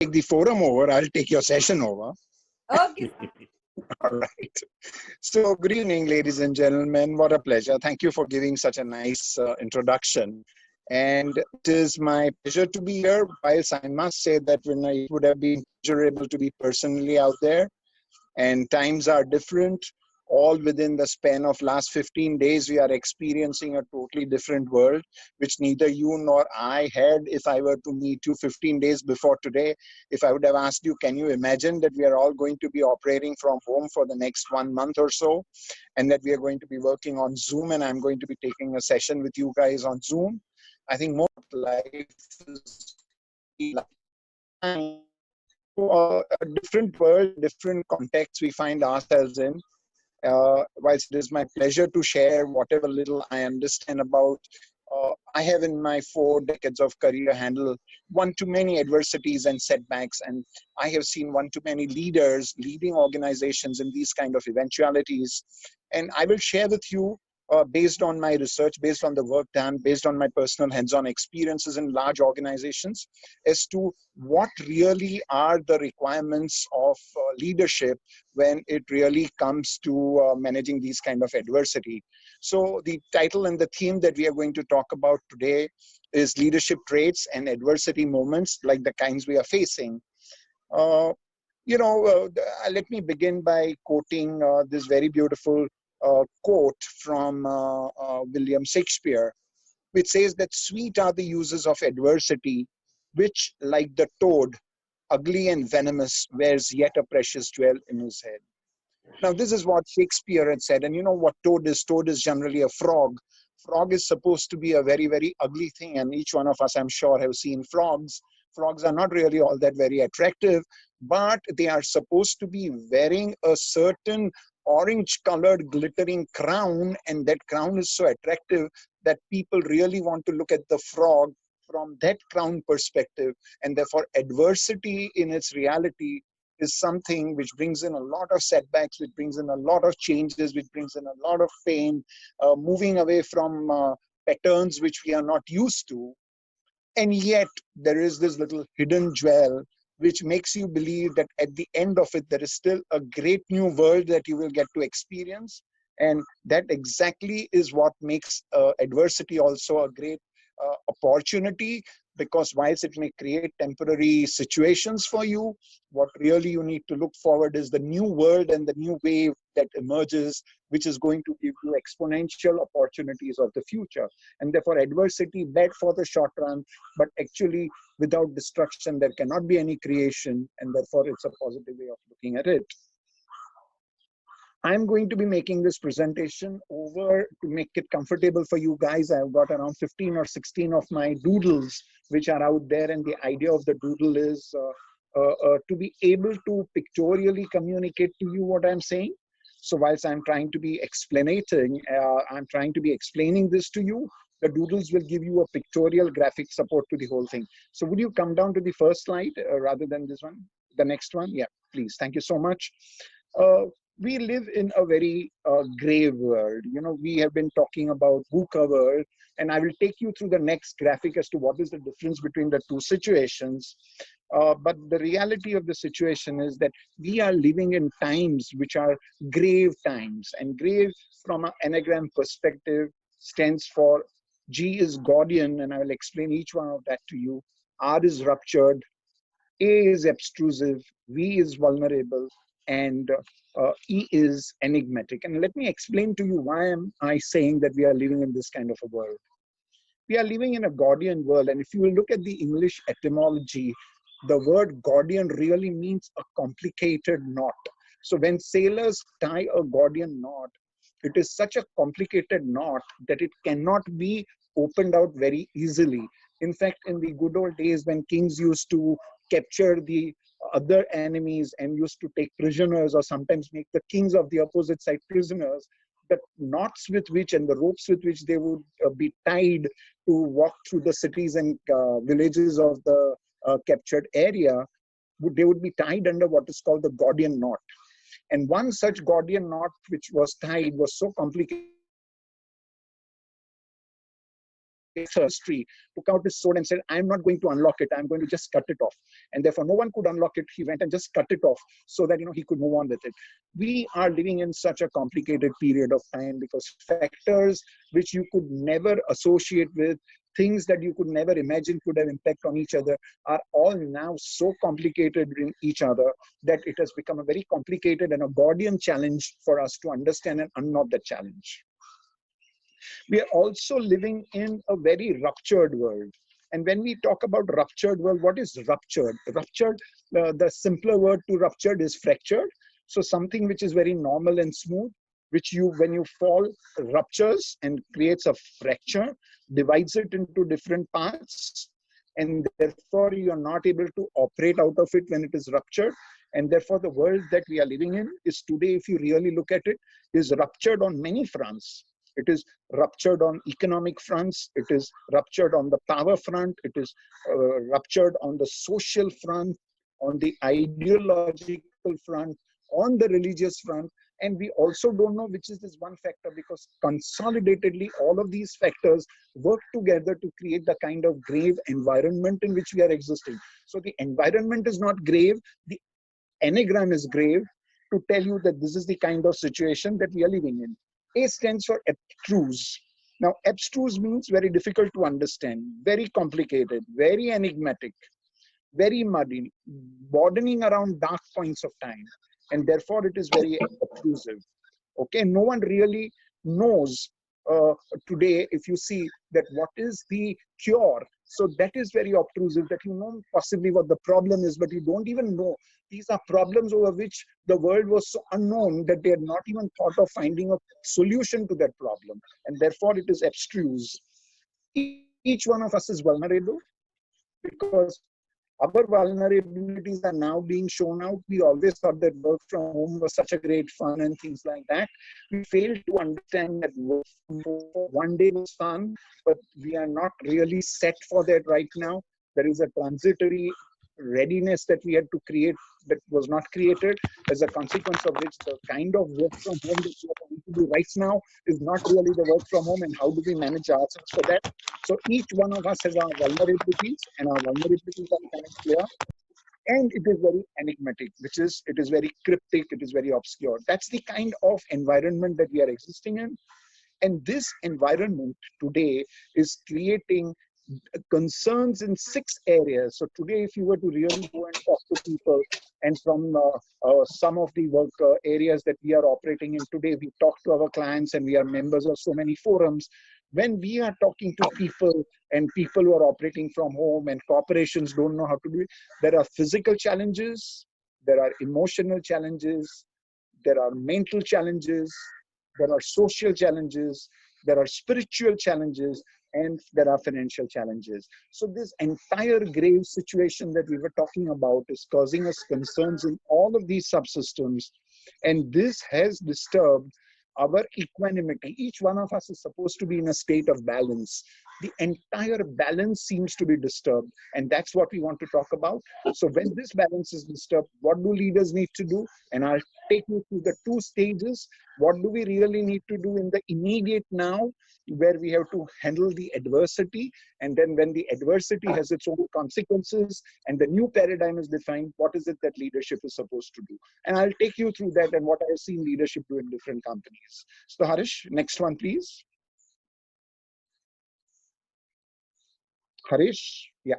take the forum over, I'll take your session over. Okay. All right. So, good evening, ladies and gentlemen. What a pleasure. Thank you for giving such a nice introduction. And it is my pleasure to be here. Whilst I must say that when it would have been pleasurable to be personally out there, and times are different. All within the span of last 15 days, we are experiencing a totally different world, which neither you nor I had. If I were to meet you 15 days before today, if I would have asked you, can you imagine that we are all going to be operating from home for the next 1 month or so, and that we are going to be working on Zoom, and I'm going to be taking a session with you guys on Zoom? I think more life is a different world, different context we find ourselves in. Whilst it is my pleasure to share whatever little I understand about, I have in my 4 decades of career handled one too many adversities and setbacks, and I have seen one too many leaders leading organizations in these kind of eventualities. And I will share with you, based on my research, based on the work done, based on my personal hands-on experiences in large organizations, as to what really are the requirements of leadership when it really comes to managing these kind of adversity. So the title and the theme that we are going to talk about today is leadership traits and adversity moments like the kinds we are facing. Uh, Let me begin by quoting this very beautiful quote from William Shakespeare, which says that sweet are the uses of adversity, which, like the toad, ugly and venomous, wears yet a precious jewel in his head. Now, this is what Shakespeare had said. And you know what toad is? Toad is generally a frog. Frog is supposed to be a very, very ugly thing. And each one of us, I'm sure, have seen frogs. Frogs are not really all that very attractive, but they are supposed to be wearing a certain orange-colored glittering crown. And that crown is so attractive that people really want to look at the frog from that crown perspective. And therefore, adversity in its reality is something which brings in a lot of setbacks, which brings in a lot of changes, which brings in a lot of pain, moving away from patterns which we are not used to. And yet there is this little hidden jewel which makes you believe that at the end of it, there is still a great new world that you will get to experience. And that exactly is what makes adversity also a great opportunity, because whilst it may create temporary situations for you, what really you need to look forward is the new world and the new wave that emerges, which is going to give you exponential opportunities of the future. And therefore, adversity bad for the short run, but actually without destruction, there cannot be any creation, and therefore it's a positive way of looking at it. I'm going to be making this presentation over to make it comfortable for you guys. I've got around 15 or 16 of my doodles which are out there, and the idea of the doodle is to be able to pictorially communicate to you what I'm saying. So whilst I'm trying to be explaining this to you, the doodles will give you a pictorial graphic support to the whole thing. So would you come down to the first slide rather than this one, the next one? Yeah, please. Thank you so much. We live in a very grave world. You know, we have been talking about VUCA world, and I will take you through the next graphic as to what is the difference between the two situations. But the reality of the situation is that we are living in times which are grave times, and grave from an anagram perspective stands for G is Gordian, and I will explain each one of that to you. R is ruptured, A is abstrusive, V is vulnerable, and E is enigmatic. And let me explain to you why am I saying that we are living in this kind of a world. We are living in a Gordian world, and if you look at the English etymology, the word Gordian really means a complicated knot. So when sailors tie a Gordian knot, it is such a complicated knot that it cannot be opened out very easily. In fact, in the good old days when kings used to capture the other enemies and used to take prisoners, or sometimes make the kings of the opposite side prisoners, the knots with which and the ropes with which they would be tied to walk through the cities and villages of the captured area, they would be tied under what is called the Gordian knot. And one such Gordian knot which was tied was so complicated tree, took out his sword and said, I'm not going to unlock it. I'm going to just cut it off. And therefore, no one could unlock it. He went and just cut it off so that, he could move on with it. We are living in such a complicated period of time because factors which you could never associate with, things that you could never imagine could have impact on each other, are all now so complicated in each other that it has become a very complicated and a Gordian challenge for us to understand and unlock the challenge. We are also living in a very ruptured world. And when we talk about ruptured world, what is ruptured? Ruptured, the simpler word to ruptured is fractured. So something which is very normal and smooth, which when you fall, ruptures and creates a fracture, divides it into different parts, and therefore you are not able to operate out of it when it is ruptured. And therefore the world that we are living in is today, if you really look at it, is ruptured on many fronts. It is ruptured on economic fronts. It is ruptured on the power front. It is ruptured on the social front, on the ideological front, on the religious front. And we also don't know which is this one factor, because consolidatedly, all of these factors work together to create the kind of grave environment in which we are existing. So the environment is not grave. The anagram is grave to tell you that this is the kind of situation that we are living in. A stands for abstruse. Now, abstruse means very difficult to understand, very complicated, very enigmatic, very muddy, broadening around dark points of time. And therefore, it is very obtrusive. Okay, no one really knows today, if you see that what is the cure. So that is very obtrusive, that you know possibly what the problem is, but you don't even know. These are problems over which the world was so unknown that they had not even thought of finding a solution to that problem. And therefore, it is abstruse. Each one of us is vulnerable because our vulnerabilities are now being shown out. We always thought that work from home was such a great fun and things like that. We failed to understand that work from home one day was fun, but we are not really set for that right now. There is a transitory readiness that we had to create that was not created, as a consequence of which the kind of work from home that we are trying to do right now is not really the work from home, and how do we manage ourselves for that. So each one of us has our vulnerabilities, and our vulnerabilities are kind of clear, and it is very enigmatic, it is very cryptic, it is very obscure. That's the kind of environment that we are existing in. And this environment today is creating concerns in 6 areas. So today, if you were to really go and talk to people, and from some of the work areas that we are operating in today, we talk to our clients and we are members of so many forums. When we are talking to people, and people who are operating from home and corporations don't know how to do it, there are physical challenges, there are emotional challenges, there are mental challenges, there are social challenges, there are spiritual challenges, and there are financial challenges. So this entire grave situation that we were talking about is causing us concerns in all of these subsystems. And this has disturbed our equanimity. Each one of us is supposed to be in a state of balance. The entire balance seems to be disturbed. And that's what we want to talk about. So when this balance is disturbed, what do leaders need to do? And I'll take you through the 2 stages. What do we really need to do in the immediate now, where we have to handle the adversity, and then when the adversity has its own consequences and the new paradigm is defined, what is it that leadership is supposed to do? And I'll take you through that and what I've seen leadership do in different companies. So Harish, next one, please. Harish, yeah.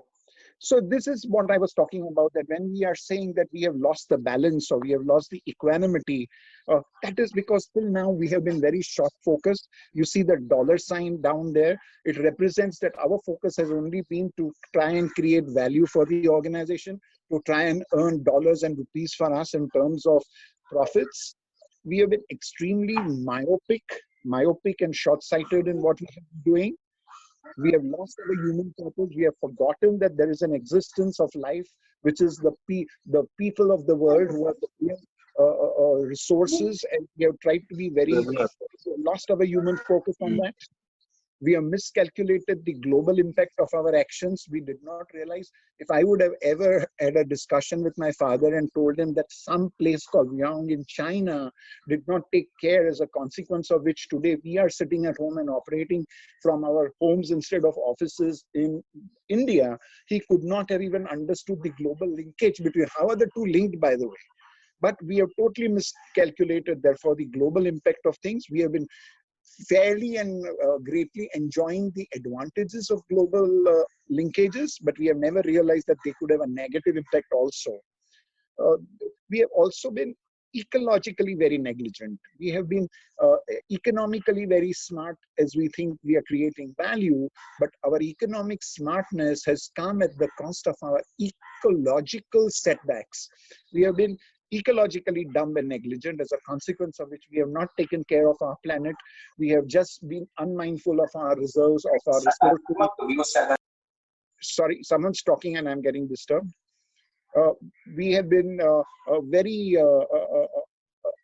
So this is what I was talking about, that when we are saying that we have lost the balance or we have lost the equanimity, that is because till now we have been very short focused. You see the dollar sign down there. It represents that our focus has only been to try and create value for the organization, to try and earn dollars and rupees for us in terms of profits. We have been extremely myopic and short-sighted in what we have been doing. We have lost our human purpose. We have forgotten that there is an existence of life, which is the people of the world who are the resources, and we have tried to be very lost our human focus on that. We have miscalculated the global impact of our actions. We did not realize, if I would have ever had a discussion with my father and told him that some place called Yang in China did not take care, as a consequence of which today we are sitting at home and operating from our homes instead of offices in India, he could not have even understood the global linkage between. How are the two linked, by the way? But we have totally miscalculated, therefore, the global impact of things. We have been fairly and greatly enjoying the advantages of global linkages, but we have never realized that they could have a negative impact also. Uh, we have also been ecologically very negligent. We have been economically very smart, as we think we are creating value, but our economic smartness has come at the cost of our ecological setbacks. We have been ecologically dumb and negligent, as a consequence of which we have not taken care of our planet. We have just been unmindful of our reserves, of our resources. Sorry, someone's talking and I'm getting disturbed. We have been very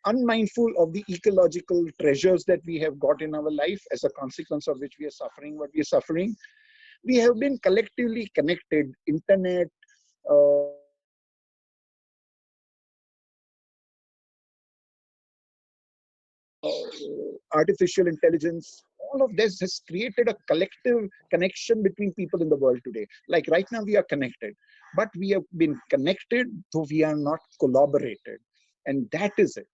unmindful of the ecological treasures that we have got in our life, as a consequence of which we are suffering what we are suffering. We have been collectively connected, internet, artificial intelligence, all of this has created a collective connection between people in the world today. Like right now, we are connected, but we have been connected, though we are not collaborated. And that is it.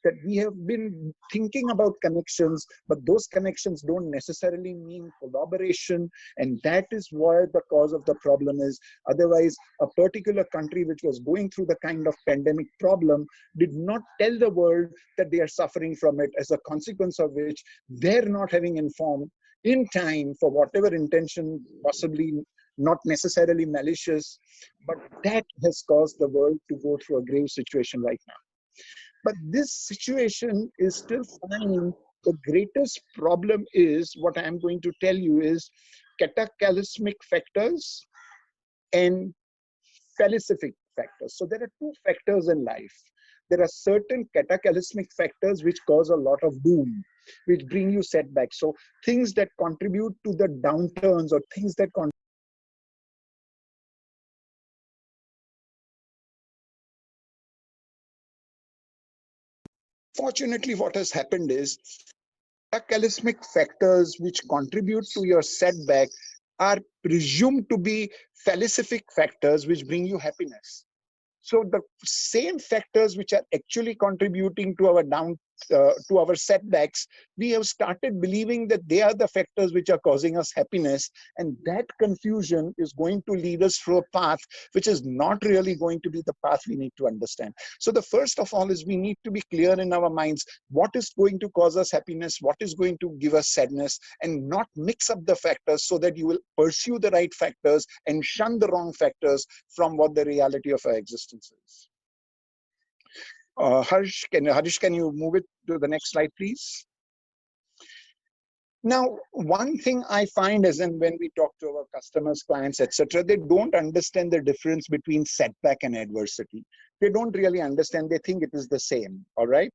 That we have been thinking about connections, but those connections don't necessarily mean collaboration. And that is where the cause of the problem is. Otherwise, a particular country which was going through the kind of pandemic problem did not tell the world that they are suffering from it, as a consequence of which they're not having informed in time for whatever intention, possibly not necessarily malicious, but that has caused the world to go through a grave situation right now. But this situation is still fine. The greatest problem is, what I'm going to tell you is, cataclysmic factors and felicific factors. So there are two factors in life. There are certain cataclysmic factors which cause a lot of doom, which bring you setbacks. So things that contribute to the downturns, or things that Fortunately, what has happened is, cataclysmic factors which contribute to your setback are presumed to be felicific factors which bring you happiness. So the same factors which are actually contributing to our to our setbacks, we have started believing that they are the factors which are causing us happiness, and that confusion is going to lead us through a path which is not really going to be the path we need to understand. So the first of all is, we need to be clear in our minds what is going to cause us happiness, what is going to give us sadness, and not mix up the factors, so that you will pursue the right factors and shun the wrong factors from what the reality of our existence is. Harish, can you move it to the next slide, please? Now, one thing I find is, and when we talk to our customers, clients, etc., they don't understand the difference between setback and adversity. They don't really understand. They think it is the same. All right.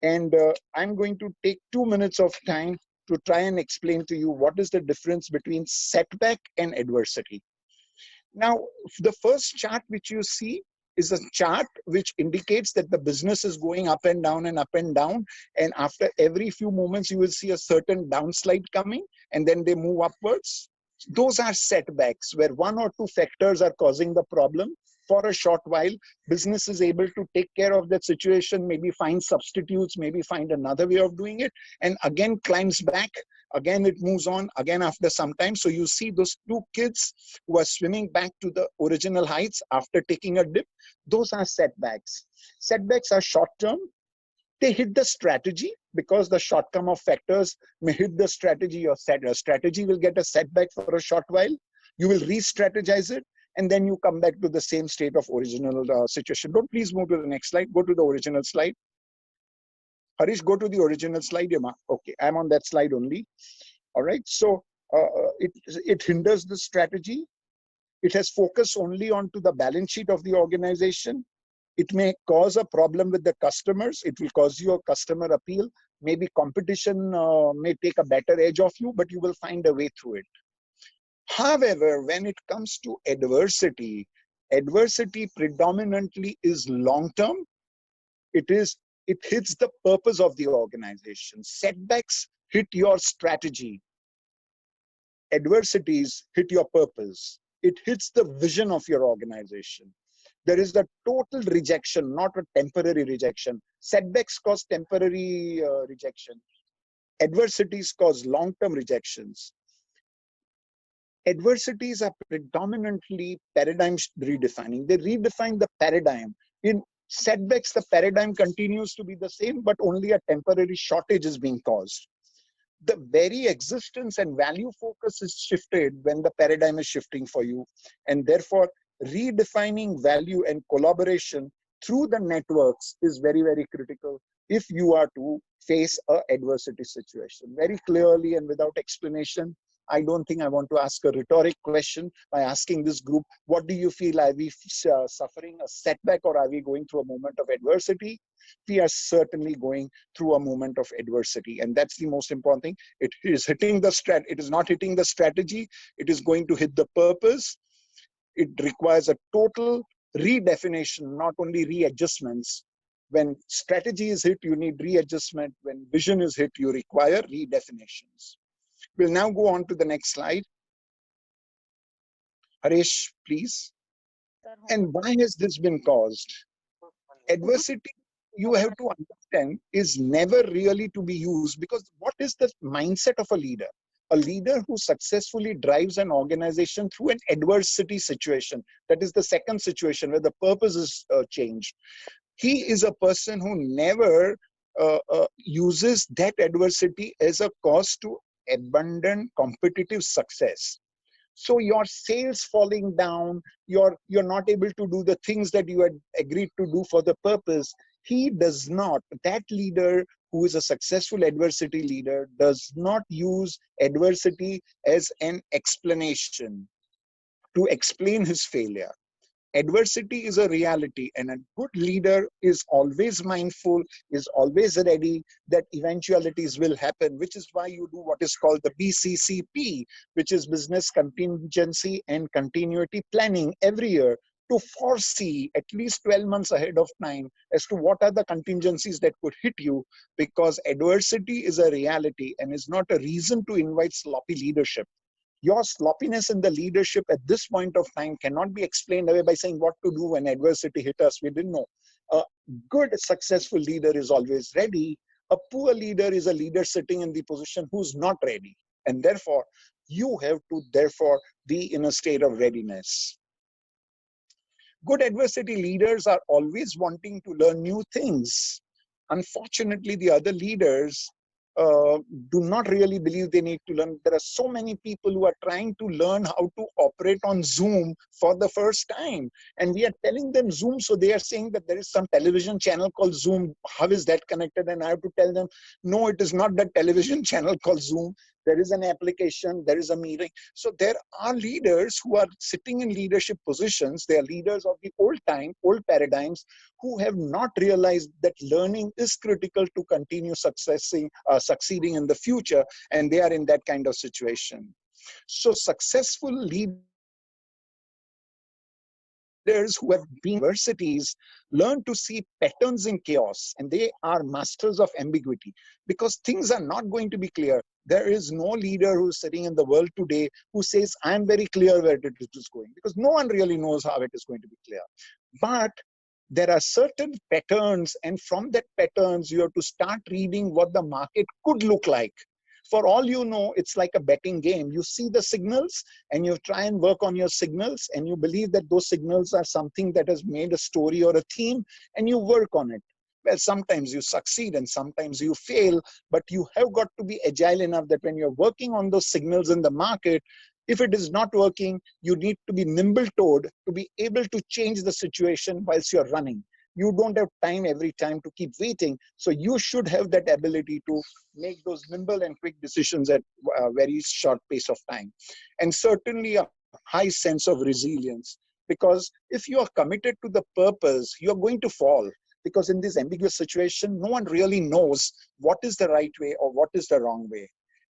And I'm going to take 2 minutes of time to try and explain to you what is the difference between setback and adversity. Now, the first chart which you see is a chart which indicates that the business is going up and down and up and down. And after every few moments, you will see a certain downslide coming, and then they move upwards. Those are setbacks where one or two factors are causing the problem. For a short while, business is able to take care of that situation, maybe find substitutes, maybe find another way of doing it, and again climbs back. Again, it moves on again after some time. So you see those two kids who are swimming back to the original heights after taking a dip. Those are setbacks. Setbacks are short term. They hit the strategy, because the shortcome of factors may hit the strategy. Your strategy will get a setback for a short while. You will re-strategize it, and then you come back to the same state of original situation. Don't please move to the next slide. Go to the original slide. Harish, go to the original slide. Okay, I'm on that slide only. All right. So it hinders the strategy. It has focus only onto the balance sheet of the organization. It may cause a problem with the customers. It will cause you a customer appeal. Maybe competition may take a better edge of you, but you will find a way through it. However, when it comes to adversity, adversity predominantly is long term. It hits the purpose of the organization. Setbacks hit your strategy. Adversities hit your purpose. It hits the vision of your organization. There is a total rejection, not a temporary rejection. Setbacks cause temporary rejection. Adversities cause long-term rejections. Adversities are predominantly paradigm redefining. They redefine the paradigm. In setbacks, the paradigm continues to be the same, but only a temporary shortage is being caused. The very existence and value focus is shifted when the paradigm is shifting for you. And therefore, redefining value and collaboration through the networks is very, very critical if you are to face a adversity situation. Very clearly and without explanation, I don't think I want to ask a rhetoric question by asking this group, what do you feel? Are we suffering a setback, or are we going through a moment of adversity? We are certainly going through a moment of adversity, and that's the most important thing. It is hitting the it is not hitting the strategy. It is going to hit the purpose. It requires a total redefinition, not only readjustments. When strategy is hit, you need readjustment. When vision is hit, you require redefinitions. We'll now go on to the next slide. Harish, please. And why has this been caused? Adversity, you have to understand, is never really to be used, because what is the mindset of a leader? A leader who successfully drives an organization through an adversity situation, that is the second situation where the purpose is changed. He is a person who never uses that adversity as a cause to abandon competitive success. So your sales falling down, you're not able to do the things that you had agreed to do for the purpose. He does not, that leader who is a successful adversity leader does not use adversity as an explanation to explain his failure. Adversity is a reality, and a good leader is always mindful, is always ready that eventualities will happen, which is why you do what is called the BCCP, which is business contingency and continuity planning every year, to foresee at least 12 months ahead of time as to what are the contingencies that could hit you, because adversity is a reality and is not a reason to invite sloppy leadership. Your sloppiness in the leadership at this point of time cannot be explained away by saying what to do when adversity hit us. We didn't know. A good, successful leader is always ready. A poor leader is a leader sitting in the position who's not ready. And therefore, you have to therefore be in a state of readiness. Good adversity leaders are always wanting to learn new things. Unfortunately, the other leaders do not really believe they need to learn. There are so many people who are trying to learn how to operate on Zoom for the first time. And we are telling them Zoom, so they are saying that there is some television channel called Zoom. How is that connected? And I have to tell them, no, it is not that television channel called Zoom. There is an application, there is a meeting. So there are leaders who are sitting in leadership positions. They are leaders of the old time, old paradigms, who have not realized that learning is critical to continue succeeding in the future, and they are in that kind of situation. So successful leaders who have been universities learn to see patterns in chaos, and they are masters of ambiguity, because things are not going to be clear. There is no leader who's sitting in the world today who says, I'm very clear where it is going, because no one really knows how it is going to be clear. But there are certain patterns, and from that patterns, you have to start reading what the market could look like. For all you know, it's like a betting game. You see the signals and you try and work on your signals, and you believe that those signals are something that has made a story or a theme, and you work on it. Well, sometimes you succeed and sometimes you fail, but you have got to be agile enough that when you're working on those signals in the market, if it is not working, you need to be nimble-toed to be able to change the situation whilst you're running. You don't have time every time to keep waiting. So you should have that ability to make those nimble and quick decisions at a very short pace of time. And certainly a high sense of resilience, because if you are committed to the purpose, you're going to fall. because in this ambiguous situation, no one really knows what is the right way or what is the wrong way.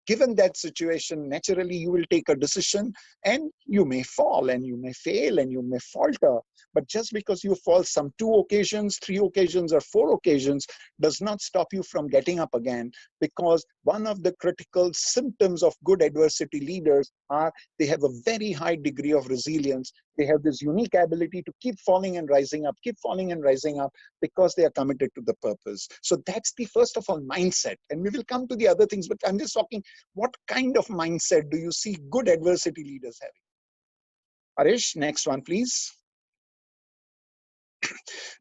Given that situation, naturally you will take a decision and you may fall and you may fail and you may falter. But just because you fall some 2 occasions, 3 occasions, or 4 occasions does not stop you from getting up again, because one of the critical symptoms of good adversity leaders are they have a very high degree of resilience. They have this unique ability to keep falling and rising up, keep falling and rising up, because they are committed to the purpose. So that's the first of all mindset. And we will come to the other things, but I'm just talking, what kind of mindset do you see good adversity leaders having? Arish, next one, please.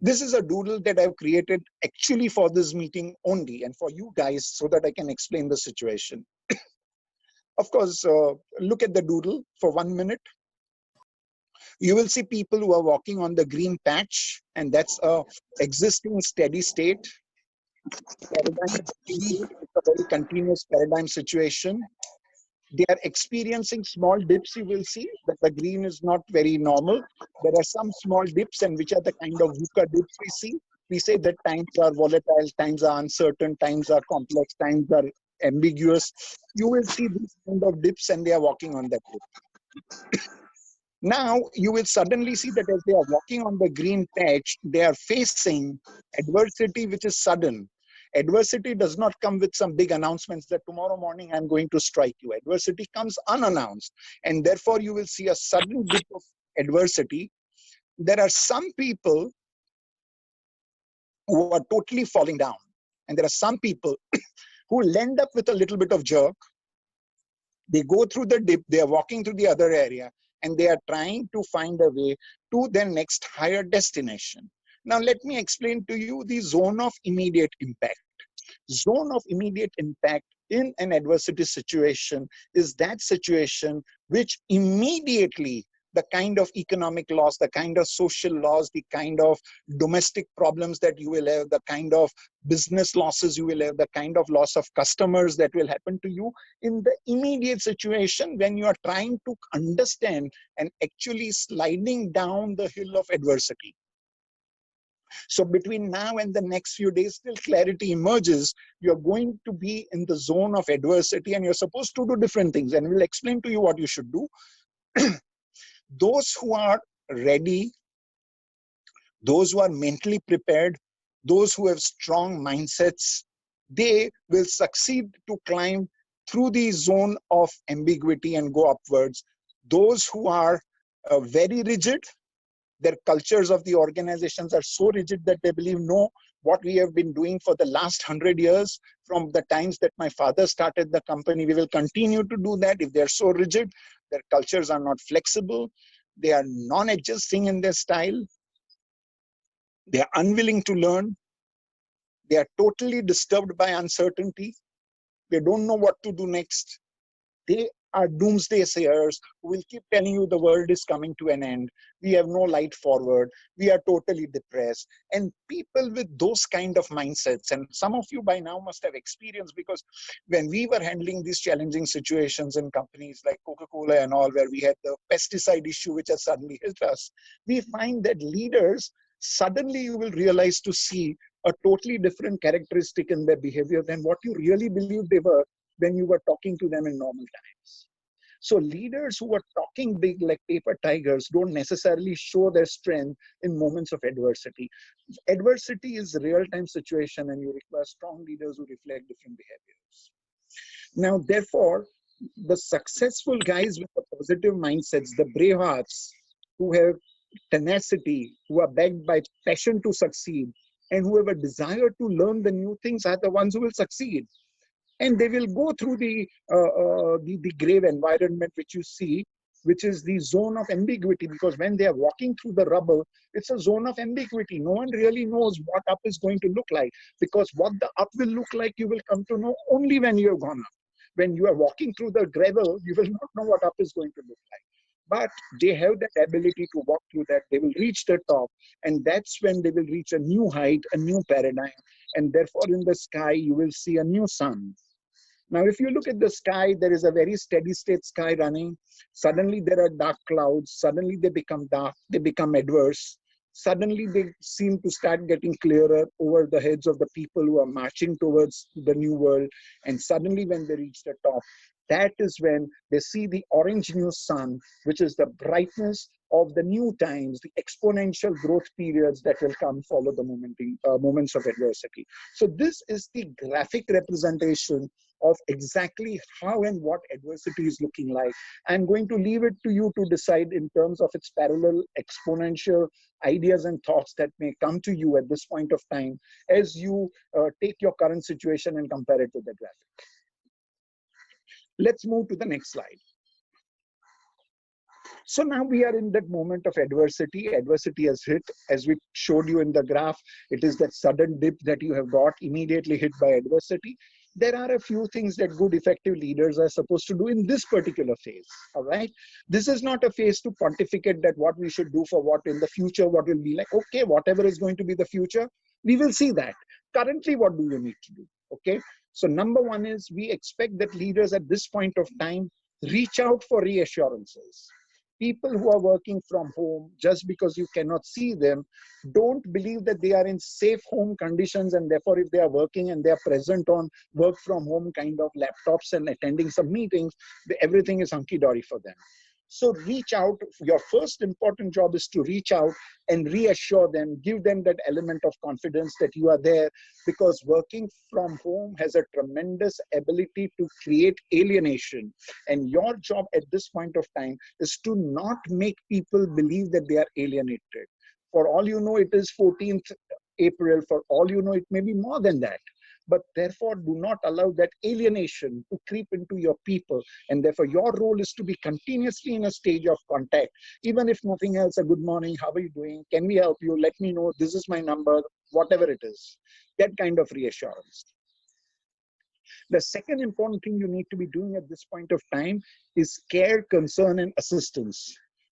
This is a doodle that I've created actually for this meeting only and for you guys so that I can explain the situation. Of course, look at the doodle for 1 minute. You will see people who are walking on the green patch, and that's a existing steady state paradigm. It's a very continuous paradigm situation. They are experiencing small dips. You will see that the green is not very normal. There are some small dips, and which are the kind of VUCA dips we see. We say that times are volatile, times are uncertain, times are complex, times are ambiguous. You will see these kind of dips, and they are walking on that dip. Now, you will suddenly see that as they are walking on the green patch, they are facing adversity which is sudden. Adversity does not come with some big announcements that tomorrow morning I'm going to strike you. Adversity comes unannounced, and therefore you will see a sudden dip of adversity. There are some people who are totally falling down, and there are some people who end up with a little bit of jerk. They go through the dip, they are walking through the other area, and they are trying to find a way to their next higher destination. Now, let me explain to you the zone of immediate impact. Zone of immediate impact in an adversity situation is that situation which immediately the kind of economic loss, the kind of social loss, the kind of domestic problems that you will have, the kind of business losses you will have, the kind of loss of customers that will happen to you in the immediate situation when you are trying to understand and actually sliding down the hill of adversity. So between now and the next few days, till clarity emerges, you're going to be in the zone of adversity and you're supposed to do different things. And we'll explain to you what you should do. Those who are ready, those who are mentally prepared, those who have strong mindsets, they will succeed to climb through the zone of ambiguity and go upwards. Those who are very rigid, their cultures of the organizations are so rigid that they believe, no, what we have been doing for the last 100 years, from the times that my father started the company, we will continue to do that. If they're so rigid, their cultures are not flexible, they are non-adjusting in their style, they are unwilling to learn, they are totally disturbed by uncertainty, they don't know what to do next. They are doomsday sayers who will keep telling you the world is coming to an end. We have no light forward. We are totally depressed. And people with those kind of mindsets, and some of you by now must have experienced, because when we were handling these challenging situations in companies like Coca-Cola and all, where we had the pesticide issue which has suddenly hit us, we find that leaders, suddenly you will realize to see a totally different characteristic in their behavior than what you really believed they were when you were talking to them in normal times. So leaders who are talking big like paper tigers don't necessarily show their strength in moments of adversity. Adversity is a real-time situation, and you require strong leaders who reflect different behaviors. Now, therefore, the successful guys with the positive mindsets, the brave hearts, who have tenacity, who are backed by passion to succeed, and who have a desire to learn the new things, are the ones who will succeed. And they will go through the grave environment which you see, which is the zone of ambiguity, because when they are walking through the rubble, it's a zone of ambiguity. No one really knows what up is going to look like, because what the up will look like, you will come to know only when you have gone up. When you are walking through the gravel, you will not know what up is going to look like. But they have that ability to walk through that. They will reach the top, and that's when they will reach a new height, a new paradigm. And therefore, in the sky, you will see a new sun. Now, if you look at the sky, there is a very steady state sky running. Suddenly there are dark clouds. Suddenly they become dark. They become adverse. Suddenly they seem to start getting clearer over the heads of the people who are marching towards the new world. And suddenly when they reach the top, that is when they see the orange new sun, which is the brightness of the new times, the exponential growth periods that will come follow the moments of adversity. So this is the graphic representation of exactly how and what adversity is looking like. I'm going to leave it to you to decide in terms of its parallel exponential ideas and thoughts that may come to you at this point of time as you take your current situation and compare it to the graphic. Let's move to the next slide. So now we are in that moment of adversity. Adversity has hit, as we showed you in the graph. It is that sudden dip that you have got immediately hit by adversity. There are a few things that good, effective leaders are supposed to do in this particular phase. All right. This is not a phase to pontificate that what we should do for what in the future, what will be like. Okay, whatever is going to be the future, we will see that. Currently, what do you need to do? Okay. So number one is we expect that leaders at this point of time reach out for reassurances. People who are working from home, just because you cannot see them, don't believe that they are in safe home conditions, and therefore if they are working and they are present on work from home kind of laptops and attending some meetings, everything is hunky-dory for them. So reach out. Your first important job is to reach out and reassure them, give them that element of confidence that you are there, because working from home has a tremendous ability to create alienation. And your job at this point of time is to not make people believe that they are alienated. For all you know, it is 14th April. For all you know, it may be more than that. But therefore, do not allow that alienation to creep into your people. And therefore, your role is to be continuously in a stage of contact. Even if nothing else, a good morning, how are you doing? Can we help you? Let me know. This is my number, whatever it is. That kind of reassurance. The second important thing you need to be doing at this point of time is care, concern, and assistance.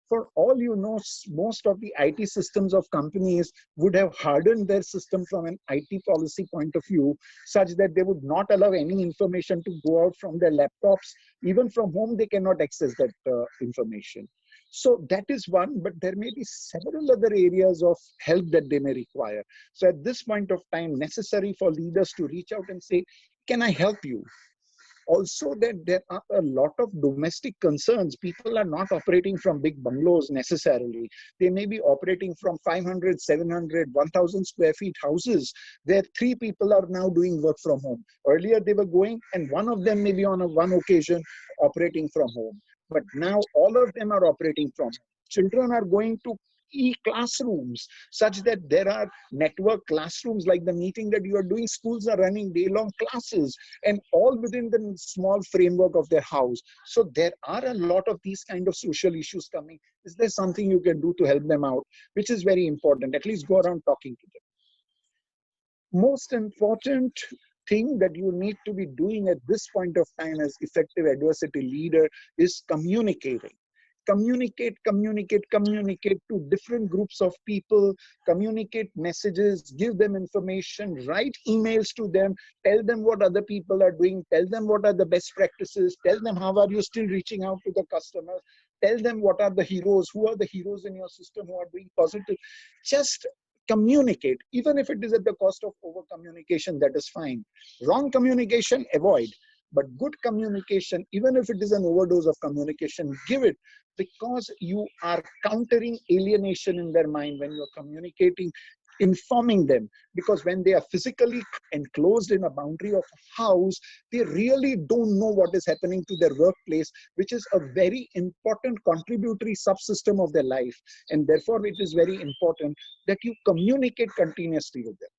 For all you know, most of the IT systems of companies would have hardened their system from an IT policy point of view, such that they would not allow any information to go out from their laptops. Even from home, they cannot access that information. So that is one, but there may be several other areas of help that they may require. So at this point of time, necessary for leaders to reach out and say, can I help you? Also, that there are a lot of domestic concerns. People are not operating from big bungalows necessarily. They may be operating from 500, 700, 1000 square feet houses where 3 people are now doing work from home. Earlier they were going and one of them may be on one occasion operating from home. But now all of them are operating from home. Children are going to e-classrooms, such that there are network classrooms like the meeting that you are doing. Schools are running day-long classes and all within the small framework of their house. So there are a lot of these kind of social issues coming. Is there something you can do to help them out, which is very important? At least go around talking to them. Most important thing that you need to be doing at this point of time as effective adversity leader is communicating. Communicate to different groups of people, communicate messages, give them information, write emails to them, tell them what other people are doing, tell them what are the best practices, tell them how are you still reaching out to the customers, tell them what are the heroes, who are the heroes in your system who are doing positive. Just communicate, even if it is at the cost of over communication, that is fine. Wrong communication, avoid. But good communication, even if it is an overdose of communication, give it, because you are countering alienation in their mind when you're communicating, informing them. Because when they are physically enclosed in a boundary of a house, they really don't know what is happening to their workplace, which is a very important contributory subsystem of their life. And therefore, it is very important that you communicate continuously with them.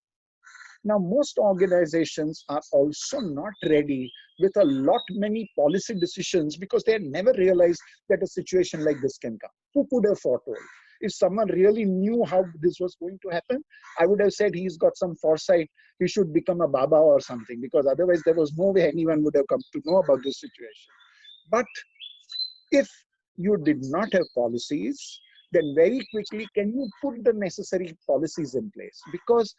Now, most organizations are also not ready with a lot many policy decisions because they had never realized that a situation like this can come. Who could have foretold? If someone really knew how this was going to happen, I would have said he's got some foresight. He should become a Baba or something, because otherwise there was no way anyone would have come to know about this situation. But if you did not have policies, then very quickly can you put the necessary policies in place? Because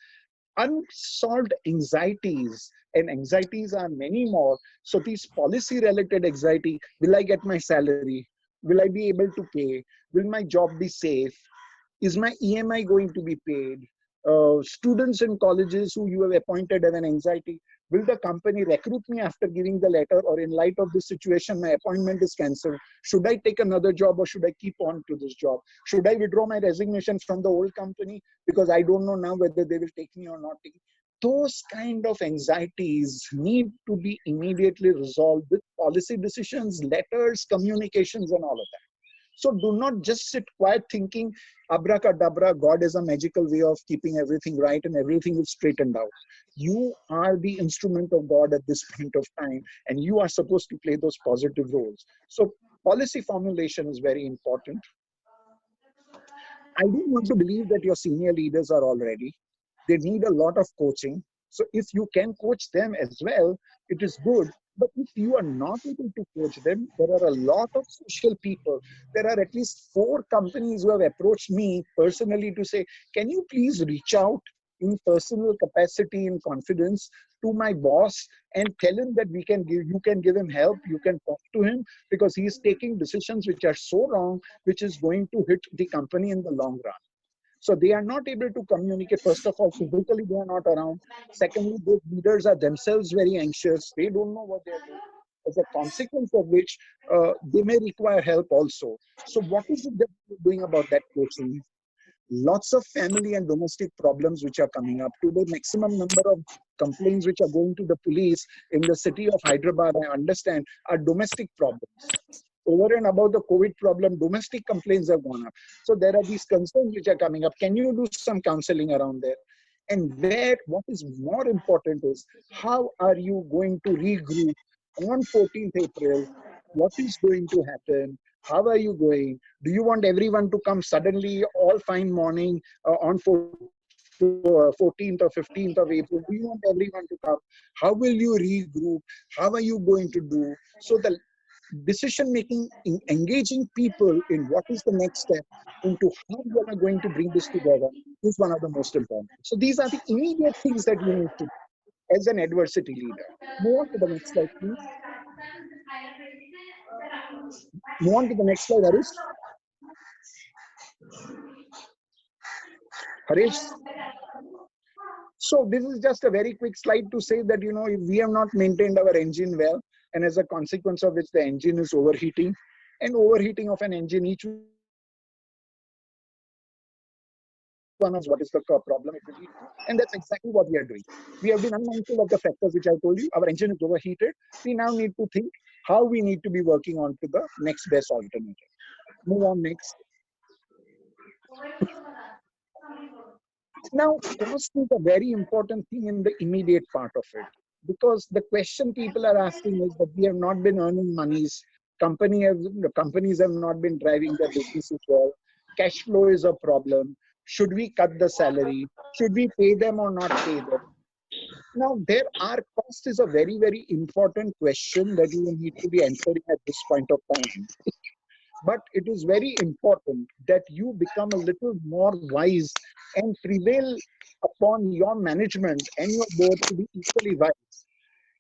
unsolved anxieties, and anxieties are many more. So these policy related anxiety, will I get my salary? Will I be able to pay? Will my job be safe? Is my EMI going to be paid? Students in colleges who you have appointed have an anxiety. Will the company recruit me after giving the letter, or in light of this situation, my appointment is cancelled? Should I take another job, or should I keep on to this job? Should I withdraw my resignation from the old company because I don't know now whether they will take me or not take me? Those kind of anxieties need to be immediately resolved with policy decisions, letters, communications, and all of that. So do not just sit quiet thinking abracadabra, God is a magical way of keeping everything right and everything is straightened out. You are the instrument of God at this point of time, and you are supposed to play those positive roles. So policy formulation is very important. I don't want to believe that your senior leaders are all ready. They need a lot of coaching. So if you can coach them as well, it is good. But if you are not able to coach them, there are a lot of social people. There are at least 4 companies who have approached me personally to say, can you please reach out in personal capacity, in confidence, to my boss and tell him that you can give him help, you can talk to him, because he is taking decisions which are so wrong, which is going to hit the company in the long run. So they are not able to communicate. First of all, physically they are not around. Secondly, those leaders are themselves very anxious. They don't know what they are doing. As a consequence of which, they may require help also. So what is it that you're doing about that coaching? Lots of family and domestic problems which are coming up. Today, maximum number of complaints which are going to the police in the city of Hyderabad, I understand, are domestic problems. Over and above the COVID problem, domestic complaints have gone up. So there are these concerns which are coming up. Can you do some counseling around there? And what is more important is, how are you going to regroup on 14th April? What is going to happen? How are you going? Do you want everyone to come suddenly, all fine morning on 14th or 15th of April? Do you want everyone to come? How will you regroup? How are you going to do? So the decision making, in engaging people in what is the next step into how you are going to bring this together, is one of the most important. So these are the immediate things that you need to do as an adversity leader. Move on to the next slide, please. Move on to the next slide, Harish. Harish. So this is just a very quick slide to say that, if we have not maintained our engine well, and as a consequence of which the engine is overheating, and overheating of an engine, each one of what is the problem it will lead to. And that's exactly what we are doing. We have been unmindful of the factors which I told you. Our engine is overheated. We now need to think how we need to be working on to the next best alternative. Move on next. Now, cost is a very important thing in the immediate part of it, because the question people are asking is that we have not been earning monies. The companies have not been driving their businesses well. Cash flow is a problem. Should we cut the salary? Should we pay them or not pay them? Now, cost is a very, very important question that you need to be answering at this point of time. But it is very important that you become a little more wise and prevail upon your management and your board to be equally wise.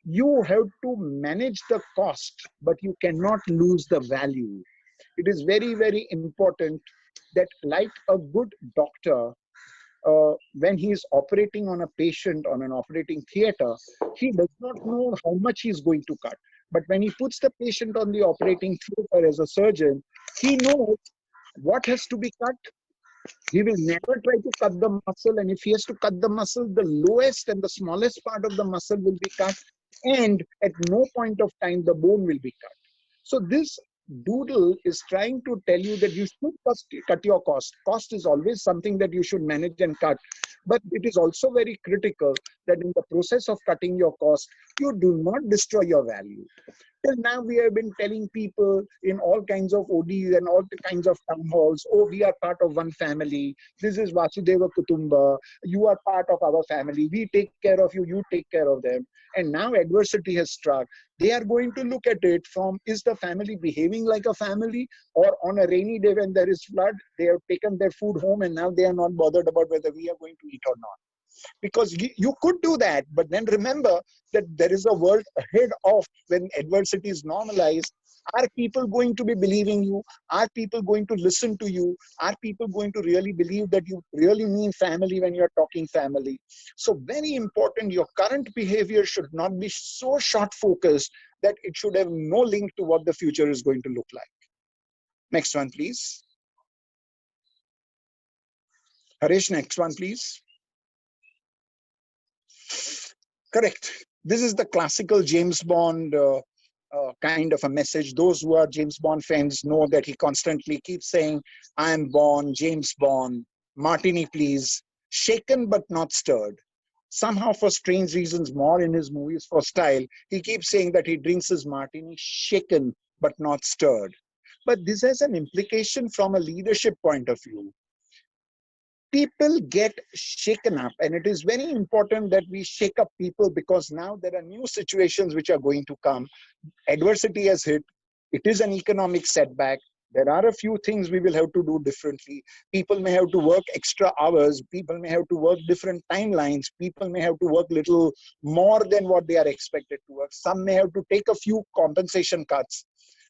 You have to manage the cost, but you cannot lose the value. It is very, very important that, like a good doctor, when he is operating on a patient on an operating theater, he does not know how much he is going to cut. But when he puts the patient on the operating theater as a surgeon, he knows what has to be cut. He will never try to cut the muscle, and if he has to cut the muscle, the lowest and the smallest part of the muscle will be cut, and at no point of time the bone will be cut. So this doodle is trying to tell you that you should first cut your cost. Cost is always something that you should manage and cut. But it is also very critical that in the process of cutting your cost, you do not destroy your value. Till now, we have been telling people in all kinds of ODs and all kinds of town halls, oh, we are part of one family. This is Vasudeva Kutumba. You are part of our family. We take care of you. You take care of them. And now adversity has struck. They are going to look at it from, is the family behaving like a family? Or on a rainy day when there is flood, they have taken their food home and now they are not bothered about whether we are going to eat or not. Because you could do that, but then remember that there is a world ahead of when adversity is normalized. Are people going to be believing you? Are people going to listen to you? Are people going to really believe that you really mean family when you're talking family? So very important, your current behavior should not be so short focused that it should have no link to what the future is going to look like. Next one, please. Harish, next one, please. Correct. This is the classical James Bond kind of a message. Those who are James Bond fans know that he constantly keeps saying, I am Bond, James Bond, martini please, shaken but not stirred. Somehow, for strange reasons, more in his movies for style, he keeps saying that he drinks his martini shaken but not stirred. But this has an implication from a leadership point of view. People get shaken up, and it is very important that we shake up people, because now there are new situations which are going to come. Adversity has hit. It is an economic setback. There are a few things we will have to do differently. People may have to work extra hours. People may have to work different timelines. People may have to work little more than what they are expected to work. Some may have to take a few compensation cuts.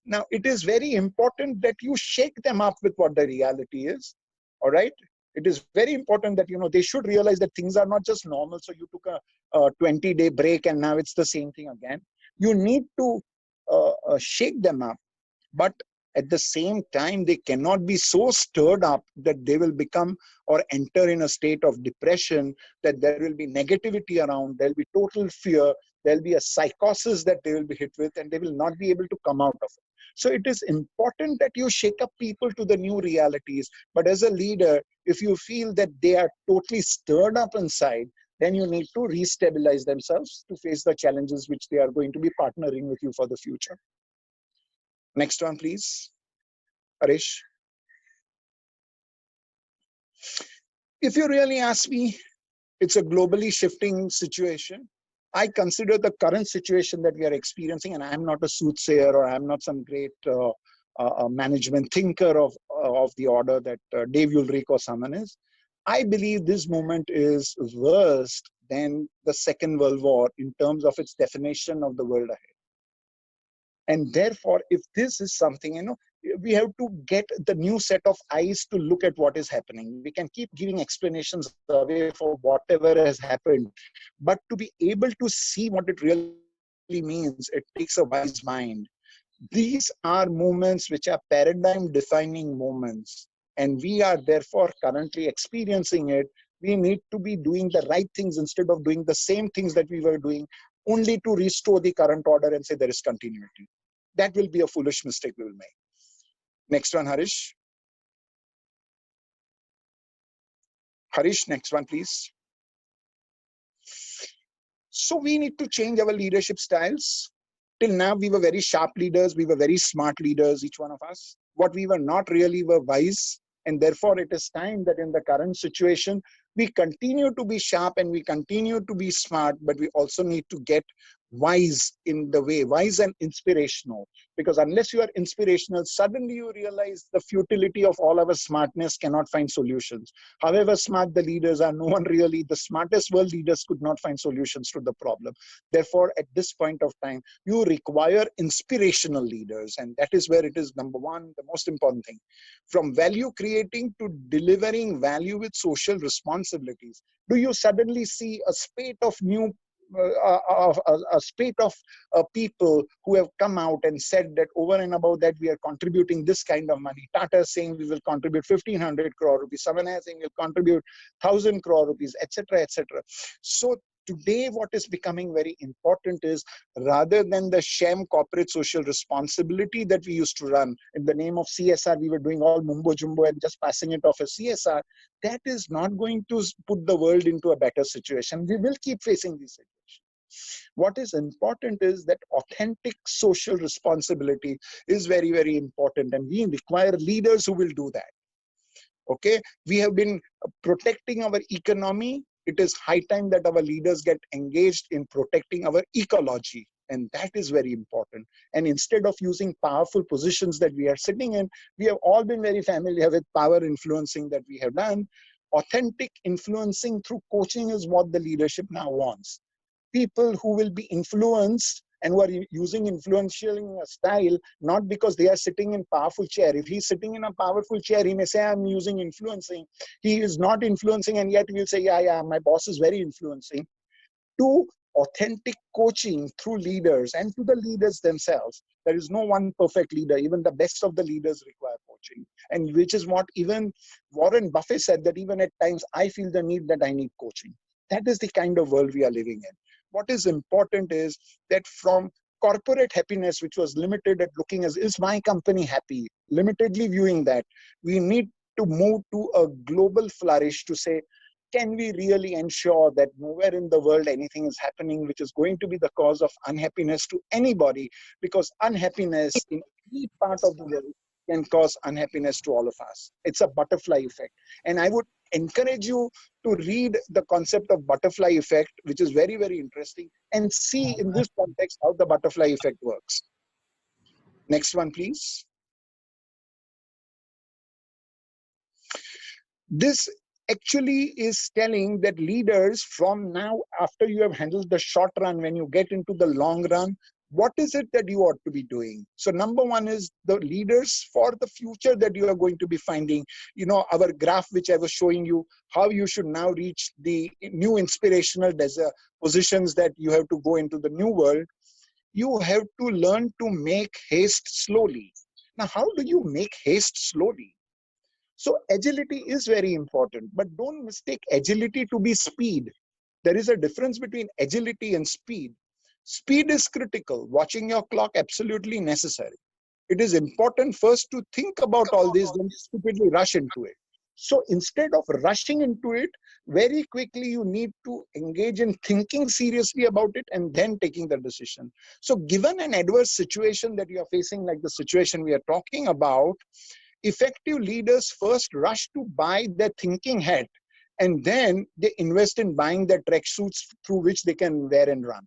Now, it is very important that you shake them up with what the reality is. All right. It is very important that, they should realize that things are not just normal. So you took a 20-day break and now it's the same thing again. You need to shake them up. But at the same time, they cannot be so stirred up that they will become or enter in a state of depression, that there will be negativity around, there'll be total fear, there'll be a psychosis that they will be hit with, and they will not be able to come out of it. So it is important that you shake up people to the new realities. But as a leader, if you feel that they are totally stirred up inside, then you need to restabilize themselves to face the challenges which they are going to be partnering with you for the future. Next one, please. Harish. If you really ask me, it's a globally shifting situation. I consider the current situation that we are experiencing, and I'm not a soothsayer or I'm not some great management thinker of the order that Dave Ulrich or someone is. I believe this moment is worse than the Second World War in terms of its definition of the world ahead. And therefore, if this is something, we have to get the new set of eyes to look at what is happening. We can keep giving explanations away for whatever has happened, but to be able to see what it really means, it takes a wise mind. These are moments which are paradigm defining moments, and we are therefore currently experiencing it. We need to be doing the right things instead of doing the same things that we were doing, only to restore the current order and say there is continuity. That will be a foolish mistake we will make. Next one, Harish. Harish, next one, please. So we need to change our leadership styles. Till now, we were very sharp leaders. We were very smart leaders, each one of us. What we were not really were wise. And therefore, it is time that in the current situation, we continue to be sharp and we continue to be smart, but we also need to get wise in the way, wise and inspirational. Because unless you are inspirational, suddenly you realize the futility of all our smartness cannot find solutions. However smart the leaders are, no one really, the smartest world leaders could not find solutions to the problem. Therefore, at this point of time, you require inspirational leaders. And that is where it is, number one, the most important thing. From value creating to delivering value with social responsibilities. Do you suddenly see a spate of new a spate of people who have come out and said that over and above that we are contributing this kind of money. Tata is saying we will contribute 1,500 crore rupees. Someone else saying we'll contribute 1,000 crore rupees, etc., etc. So today what is becoming very important is, rather than the sham corporate social responsibility that we used to run in the name of CSR, we were doing all mumbo jumbo and just passing it off as CSR. That is not going to put the world into a better situation. We will keep facing these situations. What is important is that authentic social responsibility is very, very important, and we require leaders who will do that. Okay, we have been protecting our economy. It is high time that our leaders get engaged in protecting our ecology, and that is very important. And instead of using powerful positions that we are sitting in, we have all been very familiar with power influencing that we have done. Authentic influencing through coaching is what the leadership now wants. People who will be influenced and who are using influential style, not because they are sitting in powerful chair. If he's sitting in a powerful chair, he may say, I'm using influencing. He is not influencing, and yet he'll say, yeah, my boss is very influencing. To authentic coaching through leaders and to the leaders themselves. There is no one perfect leader. Even the best of the leaders require coaching. And which is what even Warren Buffett said, that even at times I feel the need that I need coaching. That is the kind of world we are living in. What is important is that from corporate happiness, which was limited at looking as, is my company happy? Limitedly viewing that, we need to move to a global flourish to say, can we really ensure that nowhere in the world anything is happening which is going to be the cause of unhappiness to anybody? Because unhappiness in any part of the world can cause unhappiness to all of us. It's a butterfly effect. And I would encourage you to read the concept of butterfly effect, which is very, very interesting, and see in this context how the butterfly effect works. Next one, please. This actually is telling that leaders from now, after you have handled the short run, when you get into the long run, what is it that you ought to be doing? So number one is the leaders for the future that you are going to be finding. You know, our graph, which I was showing you, how you should now reach the new inspirational positions that you have to go into the new world. You have to learn to make haste slowly. Now, how do you make haste slowly? So agility is very important, but don't mistake agility to be speed. There is a difference between agility and speed. Speed is critical. Watching your clock, absolutely necessary. It is important first to think about all this, then stupidly rush into it. So instead of rushing into it, very quickly you need to engage in thinking seriously about it and then taking the decision. So given an adverse situation that you are facing, like the situation we are talking about, effective leaders first rush to buy their thinking hat, and then they invest in buying their track suits through which they can wear and run.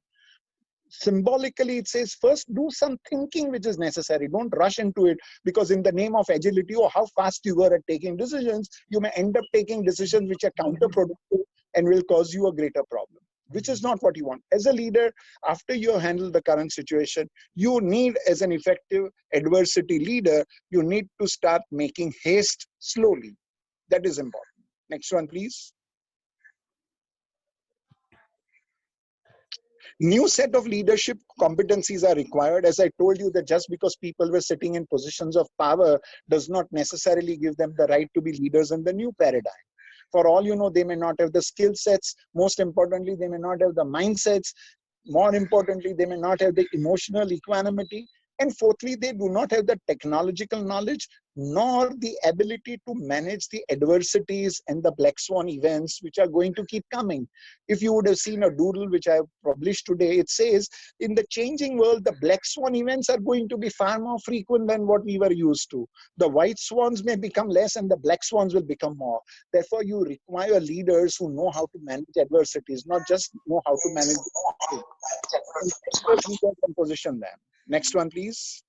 Symbolically, it says first do some thinking which is necessary. Don't rush into it, because in the name of agility or how fast you were at taking decisions, you may end up taking decisions which are counterproductive and will cause you a greater problem, which is not what you want. As a leader, after you handle the current situation, you need, as an effective adversity leader, you need to start making haste slowly. That is important. Next one, please. New set of leadership competencies are required. As I told you, that just because people were sitting in positions of power does not necessarily give them the right to be leaders in the new paradigm. For all you know, they may not have the skill sets. Most importantly, they may not have the mindsets. More importantly, they may not have the emotional equanimity. And fourthly, they do not have the technological knowledge nor the ability to manage the adversities and the black swan events which are going to keep coming. If you would have seen a doodle which I have published today, it says, in the changing world, the black swan events are going to be far more frequent than what we were used to. The white swans may become less and the black swans will become more. Therefore, you require leaders who know how to manage adversities, not just know how to manage and position them. Next one, please.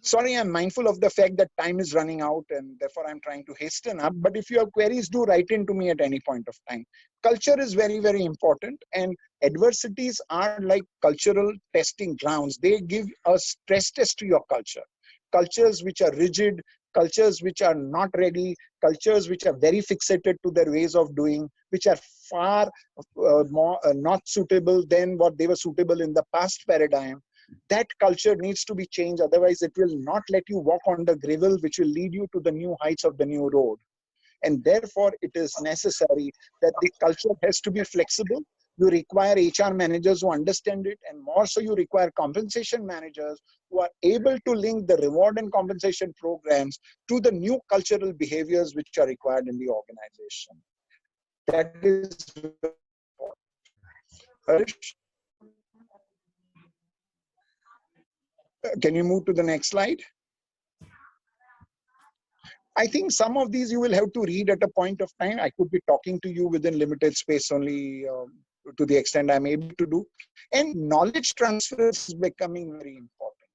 Sorry, I'm mindful of the fact that time is running out and therefore I'm trying to hasten up. But if you have queries, do write in to me at any point of time. Culture is very, very important, and adversities are like cultural testing grounds. They give a stress test to your culture. Cultures which are rigid, cultures which are not ready, cultures which are very fixated to their ways of doing, which are far more not suitable than what they were suitable in the past paradigm. That culture needs to be changed. Otherwise, it will not let you walk on the gravel, which will lead you to the new heights of the new road. And therefore, it is necessary that the culture has to be flexible. You require HR managers who understand it, and more so, you require compensation managers who are able to link the reward and compensation programs to the new cultural behaviors which are required in the organization. That is important. Can you move to the next slide? I think some of these you will have to read at a point of time. I could be talking to you within limited space only to the extent I'm able to do. And knowledge transfer is becoming very important,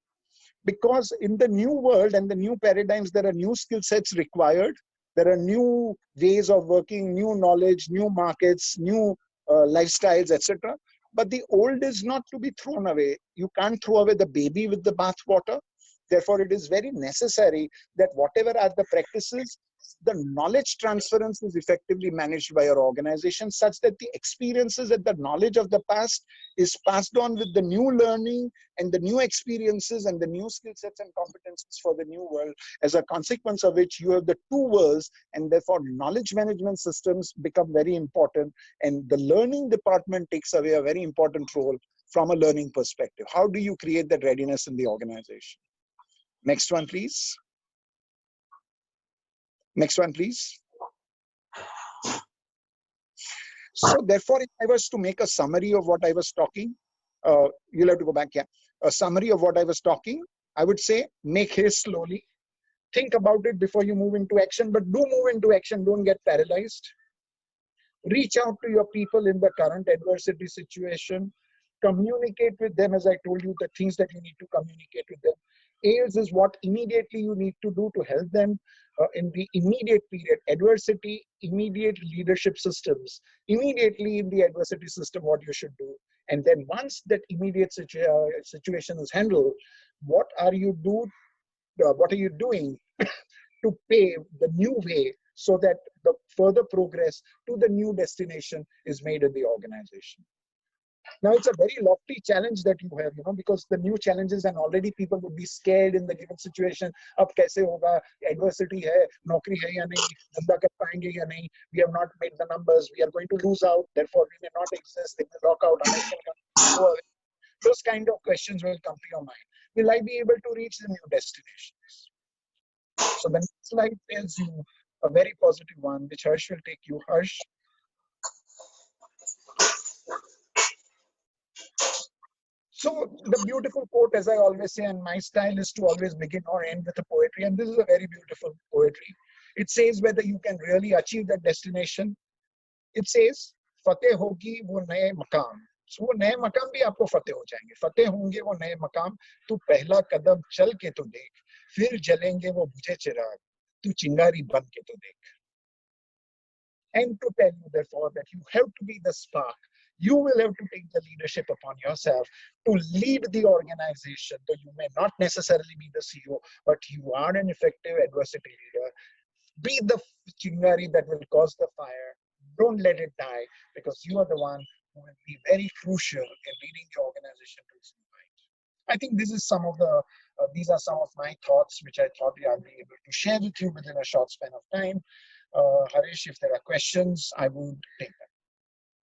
because in the new world and the new paradigms, there are new skill sets required. There are new ways of working, new knowledge, new markets, new lifestyles, etc. But the old is not to be thrown away. You can't throw away the baby with the bathwater. Therefore, it is very necessary that whatever are the practices, the knowledge transference is effectively managed by your organization, such that the experiences and the knowledge of the past is passed on with the new learning and the new experiences and the new skill sets and competencies for the new world, as a consequence of which you have the two worlds, and therefore knowledge management systems become very important, and the learning department takes away a very important role from a learning perspective. How do you create that readiness in the organization? Next one, please. Next one, please. So therefore, if I was to make a summary of what I was talking, you'll have to go back, yeah. A summary of what I was talking, I would say, make haste slowly. Think about it before you move into action, but do move into action, don't get paralyzed. Reach out to your people in the current adversity situation. Communicate with them, as I told you, the things that you need to communicate with them. AILS is what immediately you need to do to help them in the immediate period. Adversity, immediate leadership systems. Immediately in the adversity system, what you should do. And then once that immediate situation is handled, what are you doing to pave the new way so that the further progress to the new destination is made in the organization. Now, it's a very lofty challenge that you have, because the new challenges, and already people would be scared in the given situation. Ab kaise hoga? Adversity hai, naukri hai ya nahi, dhanda kar payenge ya nahi, we have not made the numbers, we are going to lose out, therefore we may not exist, they will lock out, American companies go away. Those kind of questions will come to your mind. Will I be able to reach the new destinations? So the next slide tells you a very positive one, which Harsh will take you. Harsh. So the beautiful quote, as I always say, and my style is to always begin or end with a poetry, and this is a very beautiful poetry. It says whether you can really achieve that destination. It says, फतेह होगी वो नए मकाम. So वो नए मकाम भी आपको फतेह हो जाएंगे. फतेह होंगे वो नए मकाम. तू पहला कदम चल के तो देख. फिर जलेंगे वो बुझे चिराग. तू चिंगारी बन के तो देख. And to tell you, therefore, that you have to be the spark. You will have to take the leadership upon yourself to lead the organization. Though you may not necessarily be the CEO, but you are an effective adversity leader. Be the chingari that will cause the fire. Don't let it die, because you are the one who will be very crucial in leading the organization to its new height. I think this is some of the these are some of my thoughts, which I thought I'd be able to share with you within a short span of time. Harish, if there are questions, I would take them.